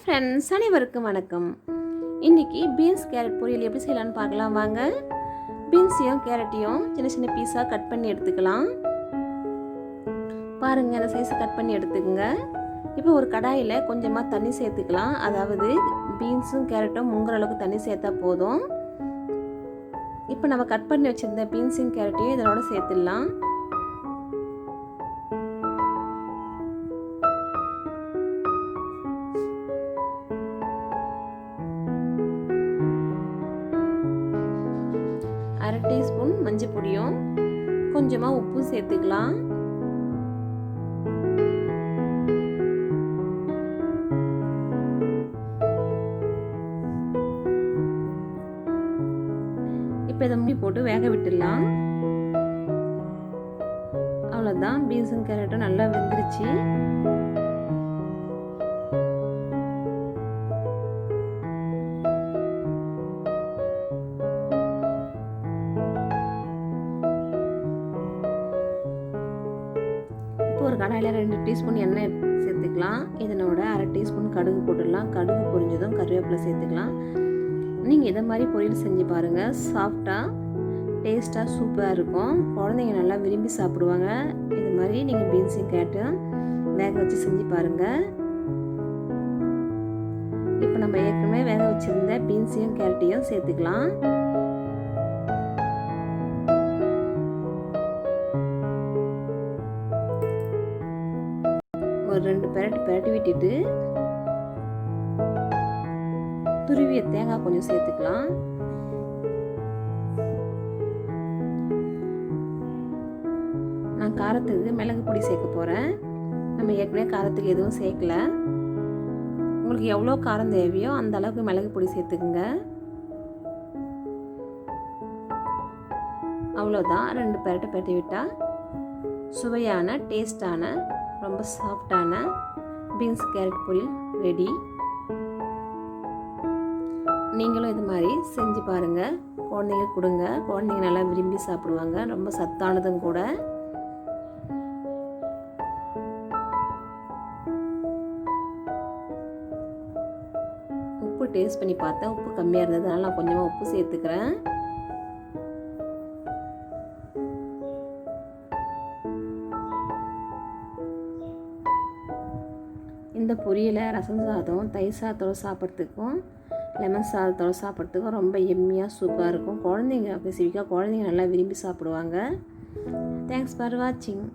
Friends, அனைவருக்கும் வணக்கம். இன்றைக்கி பீன்ஸ் கேரட் பொரியல் எப்படி செய்யலான்னு பார்க்கலாம் வாங்க. பீன்ஸையும் கேரட்டையும் சின்ன சின்ன பீஸாக கட் பண்ணி எடுத்துக்கலாம். பாருங்கள், இந்த சைஸை கட் பண்ணி எடுத்துக்கோங்க. இப்போ ஒரு கடாயில் கொஞ்சமாக தண்ணி சேர்த்துக்கலாம். அதாவது பீன்ஸும் கேரட்டும் முங்குற அளவுக்கு தண்ணி சேர்த்தா போதும். இப்போ நம்ம கட் பண்ணி வச்சுருந்த பீன்ஸும் கேரட்டையும் இதனோட சேர்த்துடலாம். அரை டீஸ்பூன் மஞ்சள் பொடியும் கொஞ்சமாக உப்பும் சேர்த்துக்கலாம். இப்போ இதை மூடி போட்டு வேக விட்டுடலாம். அவ்வளோதான், பீன்ஸும் கேரட்டும் நல்லா வெந்துருச்சு. ஒரு கடாயில் 2 டீஸ்பூன் எண்ணெய் சேர்த்துக்கலாம். இதனோட அரை டீஸ்பூன் கடுகு போட்டுடலாம். கடுகு பொரிஞ்சதும் கருவேப்பிலை சேர்த்துக்கலாம். நீங்கள் இதை மாதிரி பொரியல் செஞ்சு பாருங்கள். சாஃப்டாக டேஸ்ட்டாக சூப்பராக இருக்கும். குழந்தைங்க நல்லா விரும்பி சாப்பிடுவாங்க. இது மாதிரி நீங்கள் பீன்ஸையும் கேரட்டும் வேக வச்சு செஞ்சு பாருங்கள். இப்போ நம்ம ஏற்கனவே வேக வச்சுருந்த பீன்ஸையும் கேரட்டையும் சேர்த்துக்கலாம். ஒரு 2 பெரட்டி விட்டுட்டு துருவிய தேங்காய் கொஞ்சம் சேர்த்துக்கலாம். நான் காரத்துக்கு மிளகு பொடி சேர்க்க போகிறேன். நம்ம ஏற்கனவே காரத்துக்கு எதுவும் சேர்க்கல. உங்களுக்கு எவ்வளோ காரம் தேவையோ அந்த அளவுக்கு மிளகு பொடி சேர்த்துக்குங்க. அவ்வளோதான், 2 பெரட்டி விட்டால் சுவையான டேஸ்டான ரொம்ப சாஃப்டான பீன்ஸ் கேரட் பொரியல் ரெடி. நீங்களும் இது மாதிரி செஞ்சு பாருங்கள். குழந்தைங்க கொடுங்க, குழந்தைங்க நல்லா விரும்பி சாப்பிடுவாங்க. ரொம்ப சத்தானதும் கூட. உப்பு டேஸ்ட் பண்ணி பார்த்தேன், உப்பு கம்மியாக இருந்ததுனால நான் கொஞ்சமாக உப்பு சேர்த்துக்கிறேன். இந்த பொரியலை ரசம் சாதம், தயிர் சாதத்தோடு சாப்பிட்றதுக்கும் லெமன் சாதத்தோடு சாப்பிட்றதுக்கும் ரொம்ப எம்மியாக சூப்பராக இருக்கும். குழந்தைங்க ஸ்பெசிஃபிக்காக குழந்தைங்க நல்லா விரும்பி சாப்பிடுவாங்க. தேங்க்ஸ் ஃபார் வாட்சிங்.